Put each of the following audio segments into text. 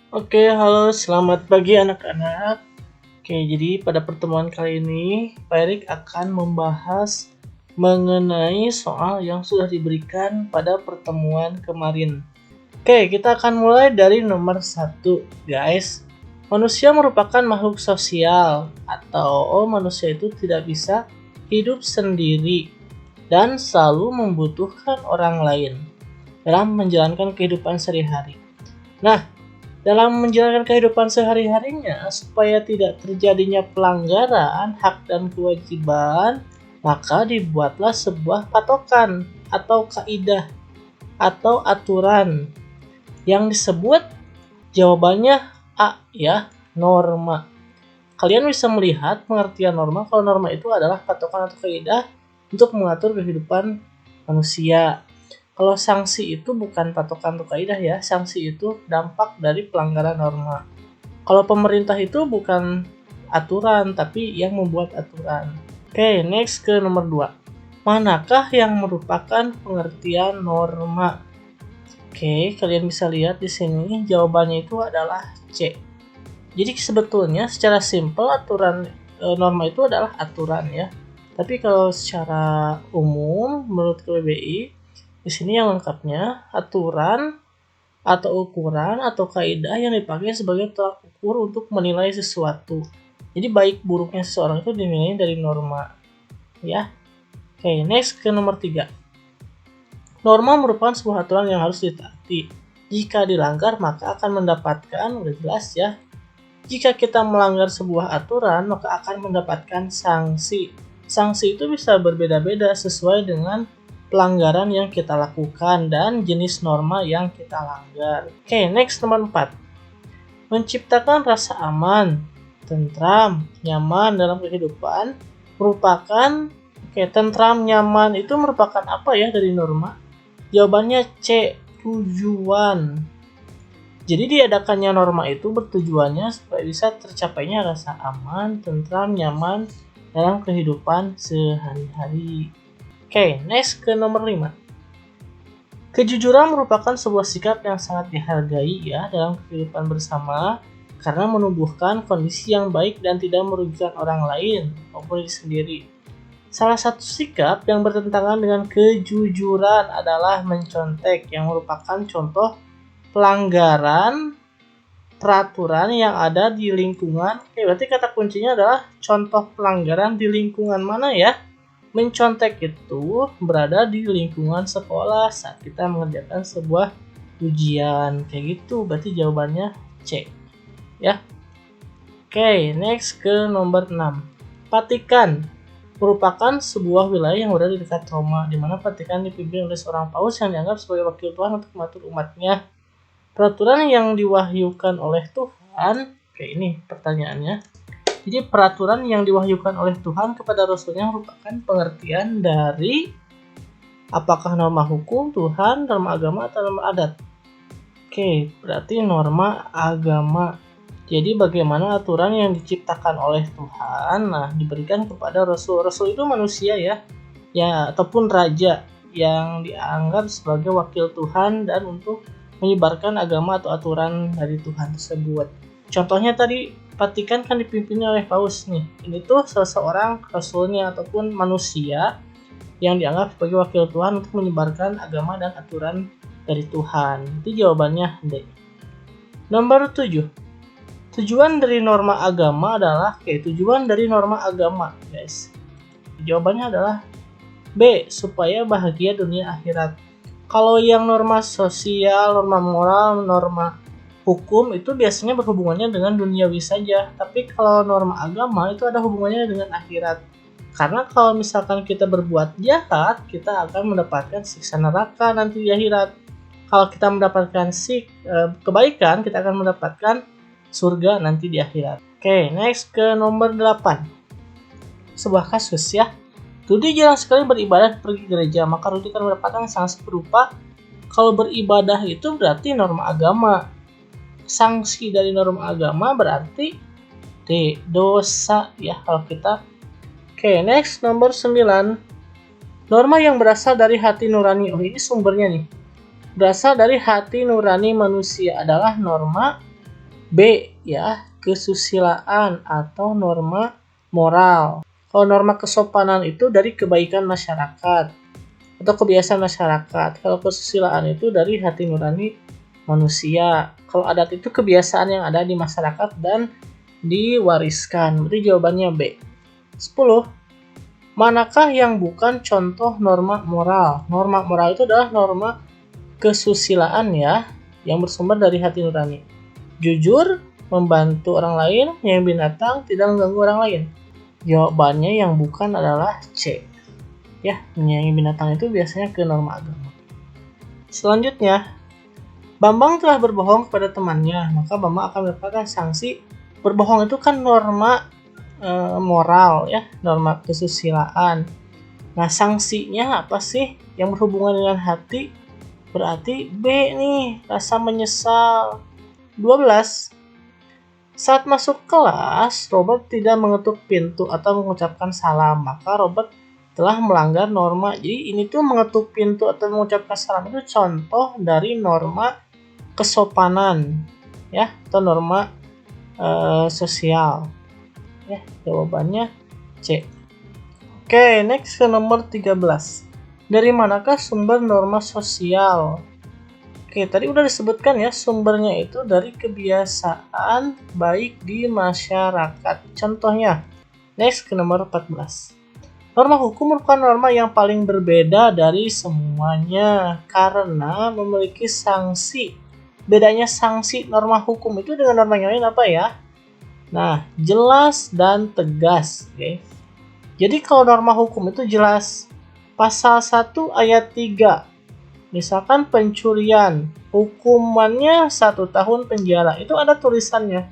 Oke, halo, selamat pagi anak-anak. Oke, jadi pada pertemuan kali ini, Pak Erik akan membahas mengenai soal yang sudah diberikan pada pertemuan kemarin. Oke, kita akan mulai dari nomor 1, guys. Manusia merupakan makhluk sosial, atau manusia itu tidak bisa hidup sendiri dan selalu membutuhkan orang lain dalam menjalankan kehidupan sehari-hari. Nah, dalam menjalankan kehidupan sehari-harinya, supaya tidak terjadinya pelanggaran hak dan kewajiban, maka dibuatlah sebuah patokan atau kaidah atau aturan yang disebut jawabannya A ya, norma. Kalian bisa melihat pengertian norma kalau norma itu adalah patokan atau kaidah untuk mengatur kehidupan manusia. Kalau sanksi itu bukan patokan atau kaidah ya, sanksi itu dampak dari pelanggaran norma. Kalau pemerintah itu bukan aturan, tapi yang membuat aturan. Oke, next ke nomor 2. Manakah yang merupakan pengertian norma? Oke, kalian bisa lihat di sini jawabannya itu adalah C. Jadi sebetulnya secara simpel norma itu adalah aturan ya. Tapi kalau secara umum menurut KBBI di sini yang lengkapnya aturan atau ukuran atau kaidah yang dipakai sebagai tolak ukur untuk menilai sesuatu. Jadi baik buruknya seseorang itu dinilai dari norma. Ya. Oke, next ke nomor 3. Norma merupakan sebuah aturan yang harus ditaati. Jika dilanggar maka akan mendapatkan, udah jelas ya. Jika kita melanggar sebuah aturan maka akan mendapatkan sanksi. Sanksi itu bisa berbeda-beda sesuai dengan pelanggaran yang kita lakukan dan jenis norma yang kita langgar. Oke, next nomor 4. Menciptakan rasa aman, tentram, nyaman dalam kehidupan merupakan tentram, nyaman itu merupakan apa ya dari norma? Jawabannya C, tujuan. Jadi diadakannya norma itu bertujuannya supaya bisa tercapainya rasa aman, tentram, nyaman dalam kehidupan sehari-hari. Oke, next ke nomor 5. Kejujuran merupakan sebuah sikap yang sangat dihargai ya dalam kehidupan bersama karena menumbuhkan kondisi yang baik dan tidak merugikan orang lain maupun diri sendiri. Salah satu sikap yang bertentangan dengan kejujuran adalah mencontek yang merupakan contoh pelanggaran peraturan yang ada di lingkungan. Oke, berarti kata kuncinya adalah contoh pelanggaran di lingkungan mana ya? Mencontek itu berada di lingkungan sekolah saat kita mengerjakan sebuah ujian. Kayak gitu, berarti jawabannya C. Ya. Oke, next ke nomor 6. Vatikan merupakan sebuah wilayah yang berada di dekat Roma, di mana Vatikan dipimpin oleh seorang paus yang dianggap sebagai wakil Tuhan untuk mengatur umatnya. Peraturan yang diwahyukan oleh Tuhan, kayak ini pertanyaannya. Jadi peraturan yang diwahyukan oleh Tuhan kepada Rasulnya merupakan pengertian dari apakah norma hukum Tuhan, norma agama, atau norma adat. Oke, berarti norma agama. Jadi bagaimana aturan yang diciptakan oleh Tuhan, nah diberikan kepada Rasul. Rasul itu manusia ya, ataupun raja yang dianggap sebagai wakil Tuhan dan untuk menyebarkan agama atau aturan dari Tuhan tersebut. Contohnya tadi Vatikan kan dipimpin oleh paus nih. Ini tuh seseorang rasulnya ataupun manusia yang dianggap sebagai wakil Tuhan untuk menyebarkan agama dan aturan dari Tuhan. Itu jawabannya D. Nomor 7. Tujuan dari norma agama adalah tujuan dari norma agama, guys. Jawabannya adalah B, supaya bahagia dunia akhirat. Kalau yang norma sosial, norma moral, norma hukum itu biasanya berhubungannya dengan duniawi saja. Tapi kalau norma agama itu ada hubungannya dengan akhirat. Karena kalau misalkan kita berbuat jahat, kita akan mendapatkan siksa neraka nanti di akhirat. Kalau kita mendapatkan kebaikan, kita akan mendapatkan surga nanti di akhirat. Oke, next ke nomor 8. Sebuah kasus ya. Rudi jarang sekali beribadah pergi gereja, maka Rudi akan mendapatkan sanksi berupa kalau beribadah itu berarti norma agama. Sanksi dari norma agama berarti D, dosa ya kalau kita. Oke, next nomor 9. Norma yang berasal dari hati nurani. Ini sumbernya nih. Berasal dari hati nurani manusia adalah norma B ya, kesusilaan atau norma moral. Kalau norma kesopanan itu dari kebaikan masyarakat atau kebiasaan masyarakat. Kalau kesusilaan itu dari hati nurani manusia. Kalau adat itu kebiasaan yang ada di masyarakat dan diwariskan. Berarti jawabannya B. 10. Manakah yang bukan contoh norma moral? Norma moral itu adalah norma kesusilaan ya, yang bersumber dari hati nurani. Jujur, membantu orang lain, menyayangi binatang, tidak mengganggu orang lain. Jawabannya yang bukan adalah C. Ya, menyayangi binatang itu biasanya ke norma agama. Selanjutnya, Bambang telah berbohong kepada temannya, maka Bambang akan mendapatkan sanksi. Berbohong itu kan norma moral ya, norma kesusilaan. Nah, sanksinya apa sih yang berhubungan dengan hati? Berarti B nih, rasa menyesal. 12. Saat masuk kelas, Robert tidak mengetuk pintu atau mengucapkan salam, maka Robert telah melanggar norma. Jadi ini tuh mengetuk pintu atau mengucapkan salam itu contoh dari norma kesopanan ya, atau norma sosial. Ya, jawabannya C. Oke, next ke nomor 13. Dari manakah sumber norma sosial? Oke, tadi udah disebutkan ya, sumbernya itu dari kebiasaan baik di masyarakat. Contohnya, next ke nomor 14. Norma hukum merupakan norma yang paling berbeda dari semuanya karena memiliki sanksi. Bedanya sanksi norma hukum itu dengan norma yang lain apa ya? Nah, jelas dan tegas. Oke. Jadi kalau norma hukum itu jelas. Pasal 1 ayat 3. Misalkan pencurian, hukumannya 1 tahun penjara. Itu ada tulisannya.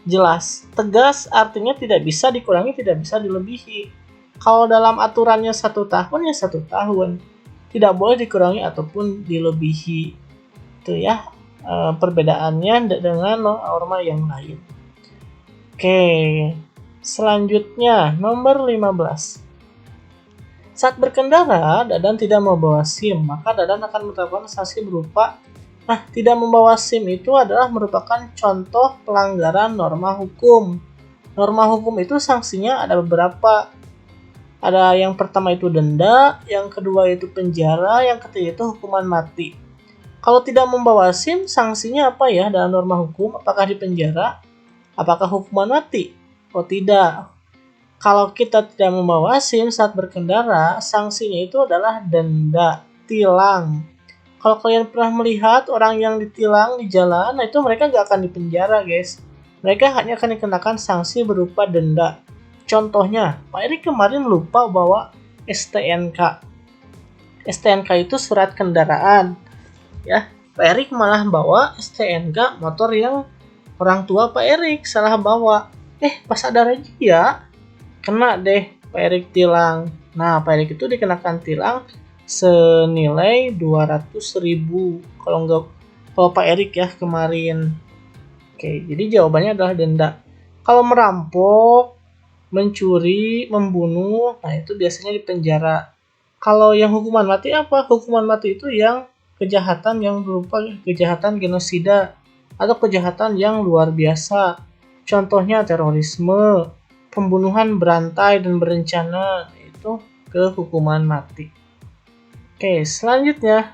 Jelas. Tegas artinya tidak bisa dikurangi, tidak bisa dilebihi. Kalau dalam aturannya 1 tahun ya 1 tahun. Tidak boleh dikurangi ataupun dilebihi. Itu ya perbedaannya dengan norma yang lain. Oke. Selanjutnya nomor 15. Saat berkendara, Dadan tidak membawa SIM, maka Dadan akan mendapatkan sanksi berupa tidak membawa SIM itu adalah merupakan contoh pelanggaran norma hukum. Norma hukum itu sanksinya ada beberapa. Ada yang pertama itu denda, yang kedua itu penjara, yang ketiga itu hukuman mati. Kalau tidak membawa SIM, sanksinya apa ya dalam norma hukum? Apakah dipenjara? Apakah hukuman mati? Oh tidak. Kalau kita tidak membawa SIM saat berkendara, sanksinya itu adalah denda, tilang. Kalau kalian pernah melihat orang yang ditilang di jalan, nah itu mereka nggak akan dipenjara, guys. Mereka hanya akan dikenakan sanksi berupa denda. Contohnya, Pak Erik kemarin lupa bawa STNK. STNK itu surat kendaraan. Ya, Pak Erik malah bawa STNK motor yang orang tua Pak Erik salah bawa. Pas ada razia, kena deh Pak Erik tilang. Nah, Pak Erik itu dikenakan tilang senilai 200.000 kalau Pak Erik ya kemarin. Oke, jadi jawabannya adalah denda. Kalau merampok, mencuri, membunuh, nah itu biasanya dipenjara. Kalau yang hukuman mati apa? Hukuman mati itu yang kejahatan yang berupa kejahatan genosida atau kejahatan yang luar biasa. Contohnya terorisme, pembunuhan berantai dan berencana, itu ke hukuman mati. Oke, selanjutnya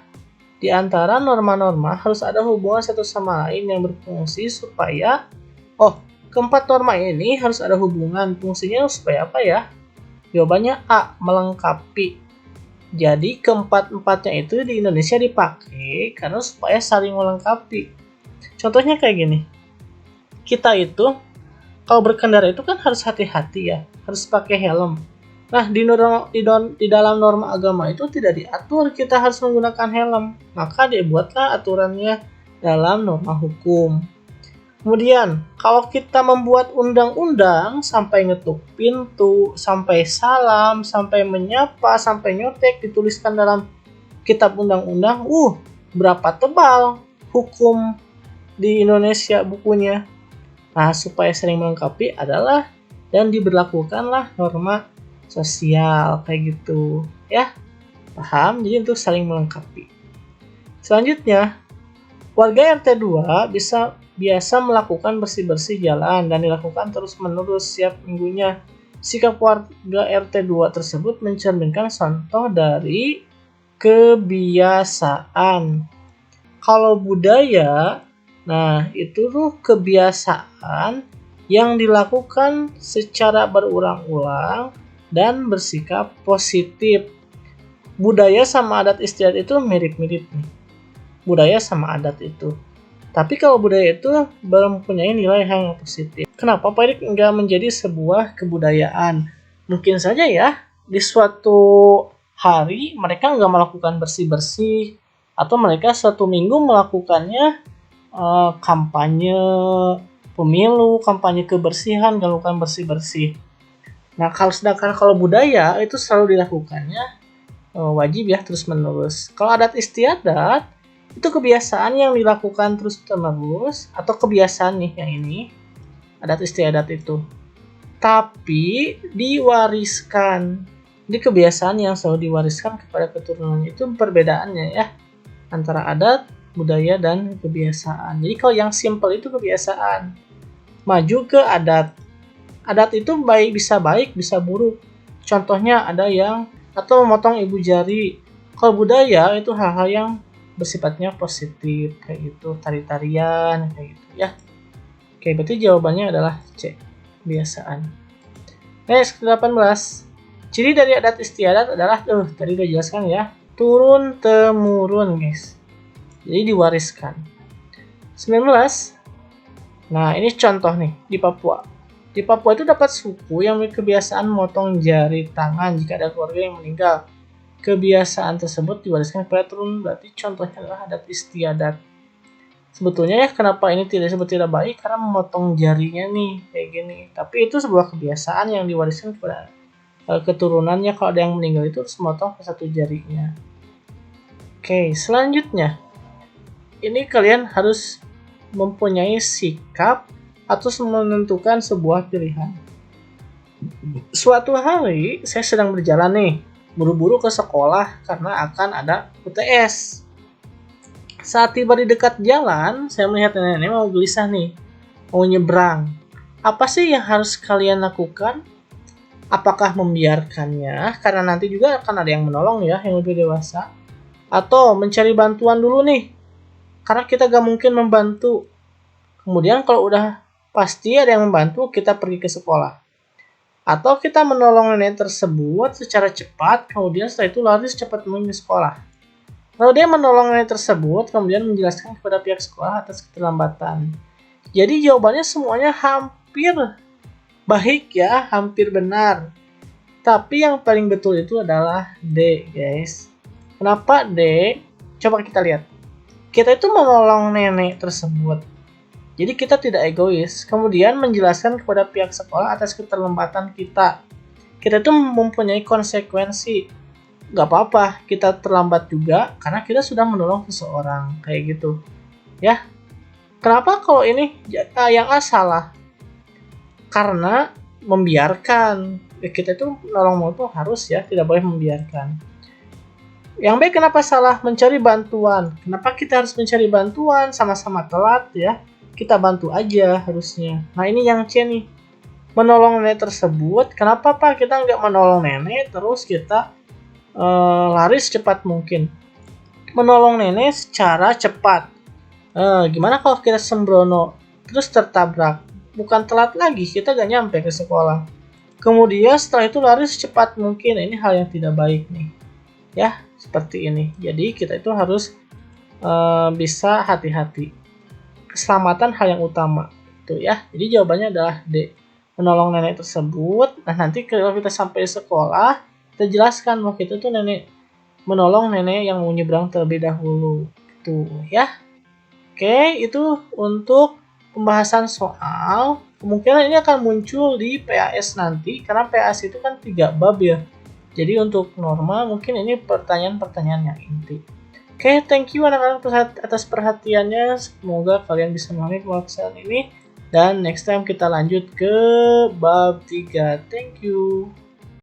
di antara norma-norma harus ada hubungan satu sama lain yang berfungsi supaya keempat norma ini harus ada hubungan. Fungsinya supaya apa ya? Jawabannya A, melengkapi. Jadi keempat-empatnya itu di Indonesia dipakai karena supaya saling melengkapi. Contohnya kayak gini. Kita itu kalau berkendara itu kan harus hati-hati ya, harus pakai helm. Nah, di dalam norma agama itu tidak diatur kita harus menggunakan helm, maka dibuatlah aturannya dalam norma hukum. Kemudian, kalau kita membuat undang-undang sampai ngetuk pintu, sampai salam, sampai menyapa, sampai nyontek dituliskan dalam kitab undang-undang, berapa tebal hukum di Indonesia bukunya. Nah, supaya sering melengkapi adalah dan diberlakukanlah norma sosial kayak gitu ya. Paham? Jadi untuk saling melengkapi. Selanjutnya, warga RT 2 bisa biasa melakukan bersih-bersih jalan dan dilakukan terus-menerus setiap minggunya. Sikap warga RT 2 tersebut mencerminkan contoh dari kebiasaan. Kalau budaya, nah itu tuh kebiasaan yang dilakukan secara berulang-ulang dan bersikap positif. Budaya sama adat istiadat itu mirip-mirip nih. Budaya sama adat itu. Tapi kalau budaya itu belum mempunyai nilai yang positif. Kenapa Pak Erik nggak menjadi sebuah kebudayaan? Mungkin saja ya, di suatu hari mereka nggak melakukan bersih-bersih, atau mereka suatu minggu melakukannya kampanye pemilu, kampanye kebersihan, melakukan bersih-bersih. Nah, sedangkan kalau budaya itu selalu dilakukannya wajib ya terus-menerus. Kalau adat istiadat itu kebiasaan yang dilakukan terus-menerus atau kebiasaan nih yang ini adat istiadat itu. Tapi diwariskan. Di kebiasaan yang selalu diwariskan kepada keturunan itu perbedaannya ya antara adat, budaya, dan kebiasaan. Jadi kalau yang simple itu kebiasaan. Maju ke adat. Adat itu baik bisa buruk. Contohnya ada yang atau memotong ibu jari. Kalau budaya itu hal-hal yang bersifatnya positif kayak gitu, tari-tarian kayak gitu ya. Oke, berarti jawabannya adalah C, kebiasaan. Next, ke-18. Ciri dari adat istiadat adalah tadi udah jelaskan ya, turun temurun guys. Jadi diwariskan. 19. Nah, ini contoh nih di Papua. Di Papua itu dapat suku yang memiliki kebiasaan memotong jari tangan jika ada keluarga yang meninggal. Kebiasaan tersebut diwariskan kepada turun, berarti contohnya adalah adat istiadat. Sebetulnya ya kenapa ini disebut tidak baik, karena memotong jarinya nih kayak gini. Tapi itu sebuah kebiasaan yang diwariskan kepada keturunannya. Kalau ada yang meninggal itu harus memotong satu jarinya. Oke, selanjutnya ini kalian harus mempunyai sikap atau menentukan sebuah pilihan. Suatu hari saya sedang berjalan nih, buru-buru ke sekolah karena akan ada UTS. Saat tiba di dekat jalan, saya melihat nenek mau gelisah nih, mau nyebrang. Apa sih yang harus kalian lakukan? Apakah membiarkannya, karena nanti juga akan ada yang menolong ya, yang lebih dewasa. Atau mencari bantuan dulu nih, karena kita gak mungkin membantu. Kemudian kalau udah pasti ada yang membantu, kita pergi ke sekolah. Atau kita menolong nenek tersebut secara cepat, kemudian setelah itu lari secepat mungkin ke sekolah. Lalu dia menolong nenek tersebut, kemudian menjelaskan kepada pihak sekolah atas keterlambatan. Jadi jawabannya semuanya hampir baik ya, hampir benar. Tapi yang paling betul itu adalah D, guys. Kenapa D? Coba kita lihat. Kita itu menolong nenek tersebut. Jadi kita tidak egois. Kemudian menjelaskan kepada pihak sekolah atas keterlambatan kita. Kita itu mempunyai konsekuensi. Gak apa-apa, kita terlambat juga karena kita sudah menolong seseorang kayak gitu. Ya. Kenapa kalau ini yang A salah? Karena membiarkan. Kita itu menolong itu harus ya, tidak boleh membiarkan. Yang B kenapa salah? Mencari bantuan. Kenapa kita harus mencari bantuan? Sama-sama telat ya. Kita bantu aja harusnya. Nah ini yang C nih. Menolong nenek tersebut. Kenapa Pak kita nggak menolong nenek terus kita lari secepat mungkin? Menolong nenek secara cepat. Gimana kalau kita sembrono terus tertabrak? Bukan telat lagi, kita gak nyampe ke sekolah. Kemudian setelah itu lari secepat mungkin. Ini hal yang tidak baik nih. Ya, seperti ini. Jadi kita itu harus bisa hati-hati. Keselamatan hal yang utama. Itu ya. Jadi jawabannya adalah D. Menolong nenek tersebut. Nah nanti kalau kita sampai sekolah, kita jelaskan bahwa kita tuh menolong nenek yang mau nyebrang terlebih dahulu. Tuh ya. Oke, itu untuk pembahasan soal. Kemungkinan ini akan muncul di PAS nanti, karena PAS itu kan 3 bab ya. Jadi untuk norma mungkin ini pertanyaan-pertanyaan yang inti. Oke, thank you anak-anak atas perhatiannya. Semoga kalian bisa memahami pembahasan ini. Dan next time kita lanjut ke bab 3. Thank you.